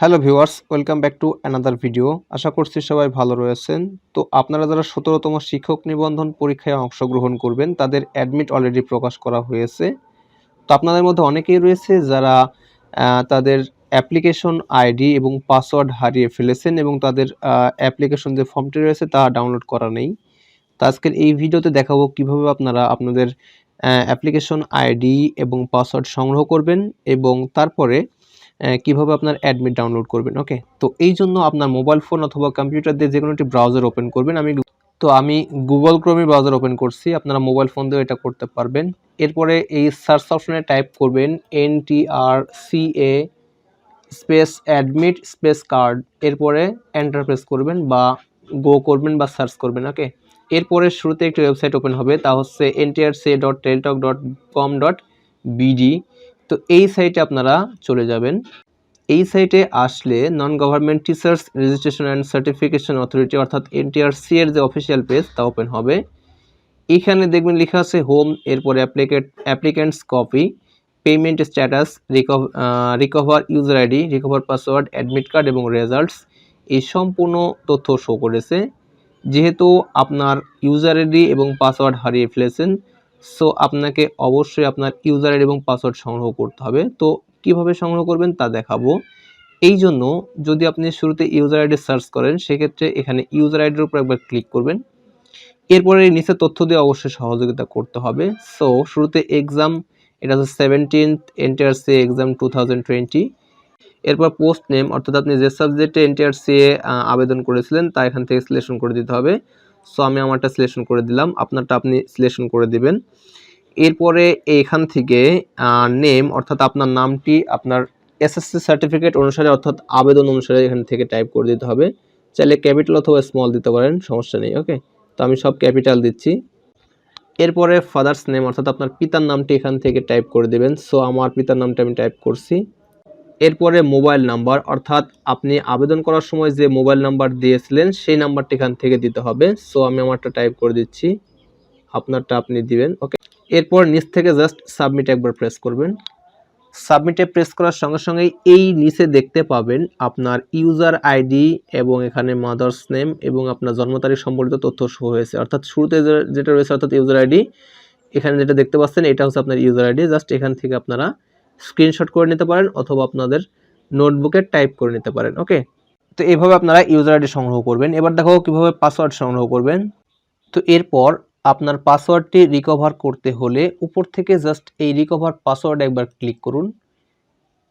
Hello viewers, welcome back to another video. আশা করছি সবাই ভালো রয়েছেন। তো আপনারা যারা 17তম শিক্ষক নিবন্ধন পরীক্ষায় অংশগ্রহণ করবেন তাদের অ্যাডমিট অলরেডি প্রকাশ করা হয়েছে। তো আপনাদের মধ্যে অনেকেই রয়েছে যারা তাদের অ্যাপ্লিকেশন আইডি এবং পাসওয়ার্ড হারিয়ে ফেলেছেন এবং তাদের অ্যাপ্লিকেশন যে ফর্মটি রয়েছে তা ডাউনলোড করা নেই। তো আজকের এই ভিডিওতে দেখাবো কিভাবে আপনারা আপনাদের অ্যাপ্লিকেশন আইডি এবং পাসওয়ার্ড সংগ্রহ করবেন এবং তারপরে কিভাবে আপনার অ্যাডমিট ডাউনলোড করবেন। ওকে, তো এই জন্য আপনার মোবাইল ফোন অথবা কম্পিউটার দিয়ে যে কোনো একটি ব্রাউজার ওপেন করবেন। আমি গুগল ক্রোমের ব্রাউজার ওপেন করছি, আপনারা মোবাইল ফোন দিয়েও এটা করতে পারবেন। এরপরে এই সার্চ অপশনে টাইপ করবেন NTRCA space admit space card, এরপরে এন্টার প্রেস করবেন বা গো করবেন বা সার্চ করবেন। ওকে, এরপরে শুরুতে একটি ওয়েবসাইট ওপেন হবে, তা হচ্ছে ntrca.teltalk.com.bd। তো এই সাইটে আপনারা চলে যাবেন। এই সাইটে আসলে non government teachers registration and certification authority অর্থাৎ NTRCA এর যে অফিসিয়াল পেজ তা ওপেন হবে। এখানে দেখবেন লেখা আছে হোম, এরপরে applicants copy, payment status, recover user ID, recover password, admit card এবং রেজাল্টস, এই সম্পূর্ণ তথ্য শো করেছে। যেহেতু আপনার ইউজার আইডি এবং পাসওয়ার্ড হারিয়ে ফেলেছেন, সো আপনাকে অবশ্যই আপনার ইউজার আইডি এবং পাসওয়ার্ড সংগ্রহ করতে হবে। তো কিভাবে সংগ্রহ করবেন তা দেখাবো। এই জন্য যদি আপনি শুরুতে ইউজার আইডি সার্চ করেন, সেক্ষেত্রে এখানে ইউজার আইডির উপর একবার ক্লিক করবেন। এরপরে নিচে তথ্য দিয়ে অবশ্যই সহযোগিতা করতে হবে। সো শুরুতে এক্সাম, এটা হচ্ছে 17th NTRCA এক্সাম 2020। এরপর পোস্ট নেম অর্থাৎ আপনি যে সাবজেক্টে NTRCA আবেদন করেছিলেন তা এখান থেকে সিলেকশন করে দিতে হবে। সো আমি আমারটা সিলেকশন করে দিলাম, আপনারটা আপনি সিলেকশন করে দিবেন। এরপরে এখান থেকে নেম অর্থাৎ আপনার নামটি আপনার SSC সার্টিফিকেট অনুসারে অর্থাৎ আবেদন অনুসারে এখান থেকে টাইপ করে দিতে হবে। চাইলে ক্যাপিটাল অথবা স্মল দিতে পারেন, সমস্যা নেই। ওকে, তো আমি সব ক্যাপিটাল দিচ্ছি। এরপরে ফাদার্স নেম অর্থাৎ আপনার পিতার নামটি এখান থেকে টাইপ করে দেবেন। সো আমার পিতার নামটা আমি টাইপ করছি। এরপরে মোবাইল নাম্বার অর্থাৎ আপনি আবেদন করার সময় যে মোবাইল নাম্বার দিয়েছিলেন সেই নাম্বারটি এখান থেকে দিতে হবে। সো আমি আমারটা টাইপ করে দিচ্ছি, আপনারটা আপনি দিবেন। ওকে, এরপর নিচ থেকে জাস্ট সাবমিট একবার প্রেস করবেন। সাবমিটে প্রেস করার সঙ্গে সঙ্গেই এই নিচে দেখতে পাবেন আপনার ইউজার আইডি এবং এখানে মাদার্স নেম এবং আপনার জন্ম তারিখ সম্বলিত তথ্য শো হয়েছে। অর্থাৎ শুরুতে যেটা রয়েছে অর্থাৎ ইউজার আইডি, এখানে যেটা দেখতে পাচ্ছেন এটা হচ্ছে আপনার ইউজার আইডি। জাস্ট এখান থেকে আপনারা স্ক্রিনশট করে নিতে পারেন অথবা আপনাদের নোটবুকে টাইপ করে নিতে পারেন। ওকে, তো এইভাবে আপনারা ইউজার আইডি সংগ্রহ করবেন। এবার দেখো কিভাবে পাসওয়ার্ড সংগ্রহ করবেন। তো এরপর আপনার পাসওয়ার্ডটি রিকভার করতে হলে উপর থেকে জাস্ট এই রিকভার পাসওয়ার্ড একবার ক্লিক করুন।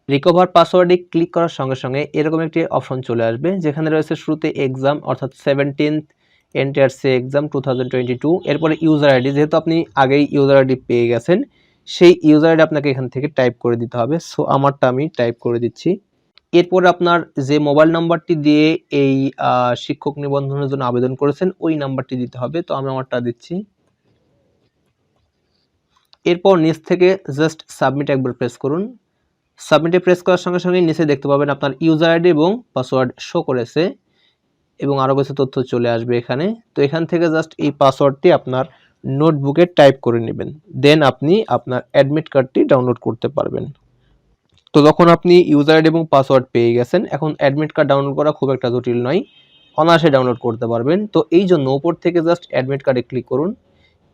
রিকভার পাসওয়ার্ডে ক্লিক করার সঙ্গে সঙ্গে এরকম একটি অপশন চলে আসবে যেখানে রয়েছে শুরুতে এক্সাম অর্থাৎ 17th NTRCA এক্সাম 2022। এরপরে ইউজার আইডি, যেহেতু আপনি আগেই ইউজার আইডি পেয়ে গেছেন সেই ইউজার আইডি আপনাকে এখান থেকে টাইপ করে দিতে হবে। সো আমারটা আমি টাইপ করে দিচ্ছি। এরপর আপনার যে মোবাইল নাম্বারটি দিয়ে এই শিক্ষক নিবন্ধনের জন্য আবেদন করেছেন ওই নাম্বারটি দিতে হবে। তো আমি আমারটা দিচ্ছি। এরপর নিচ থেকে জাস্ট সাবমিট একবার প্রেস করুন। সাবমিটে প্রেস করার সঙ্গে সঙ্গে নিচে দেখতে পাবেন আপনার ইউজার আইডি এবং পাসওয়ার্ড শো করেছে এবং আরও কিছু তথ্য চলে আসবে এখানে। তো এখান থেকে জাস্ট এই পাসওয়ার্ডটি আপনার নোটবুকে টাইপ করে নেবেন, দেন আপনি আপনার অ্যাডমিট কার্ডটি ডাউনলোড করতে পারবেন। তো যখন আপনি ইউজার আইডি এবং পাসওয়ার্ড পেয়ে গেছেন, এখন অ্যাডমিট কার্ড ডাউনলোড করা খুব একটা জটিল নয়, অনায়াসে ডাউনলোড করতে পারবেন। তো এই জন্য উপর থেকে জাস্ট অ্যাডমিট কার্ডে ক্লিক করুন।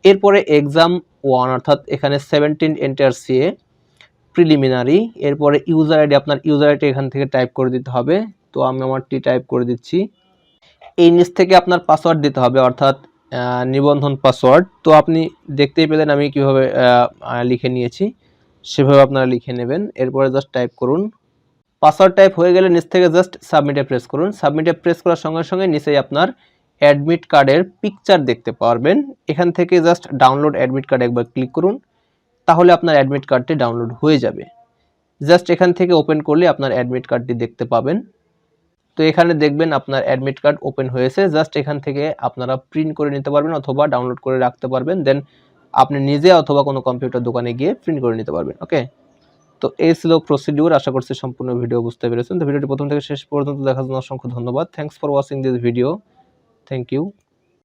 এরপরে এক্সাম 1 অর্থাৎ এখানে 17 NTRCA প্রিলিমিনারি, এরপরে ইউজার আইডি, আপনার ইউজার আইডি এখান থেকে টাইপ করে দিতে হবে। তো আমি আমারটি টাইপ করে দিচ্ছি। এই নিচ থেকে আপনার পাসওয়ার্ড দিতে হবে অর্থাৎ নিবন্ধন পাসওয়ার্ড। তো আপনি দেখতেই পেলেন আমি কিভাবে লিখে নিয়েছি, সেভাবে আপনারা লিখে নেবেন। এরপরে জাস্ট টাইপ করুন। পাসওয়ার্ড টাইপ হয়ে গেলে নিচ থেকে জাস্ট সাবমিটে প্রেস করুন। সাবমিটে প্রেস করার সঙ্গে সঙ্গে নিচেই আপনার অ্যাডমিট কার্ডের পিকচার দেখতে পারবেন। এখান থেকে জাস্ট ডাউনলোড অ্যাডমিট কার্ড একবার ক্লিক করুন, তাহলে আপনার অ্যাডমিট কার্ডটি ডাউনলোড হয়ে যাবে। জাস্ট এখান থেকে ওপেন করলে আপনার অ্যাডমিট কার্ডটি দেখতে পাবেন। তো এখানে দেখবেন আপনার অ্যাডমিট কার্ড ওপেন হয়েছে। জাস্ট এখান থেকে আপনারা প্রিন্ট করে নিতে পারবেন অথবা ডাউনলোড করে রাখতে পারবেন, দেন আপনি নিজে অথবা কোনো কম্পিউটার দোকানে গিয়ে প্রিন্ট করে নিতে পারবেন। ওকে, তো এই ছিল প্রসিডিউর। আশা করছি সম্পূর্ণ ভিডিও বুঝতে পেরেছেন। তো ভিডিওটি প্রথম থেকে শেষ পর্যন্ত দেখার জন্য অসংখ্য ধন্যবাদ। Thanks for watching this video. Thank you.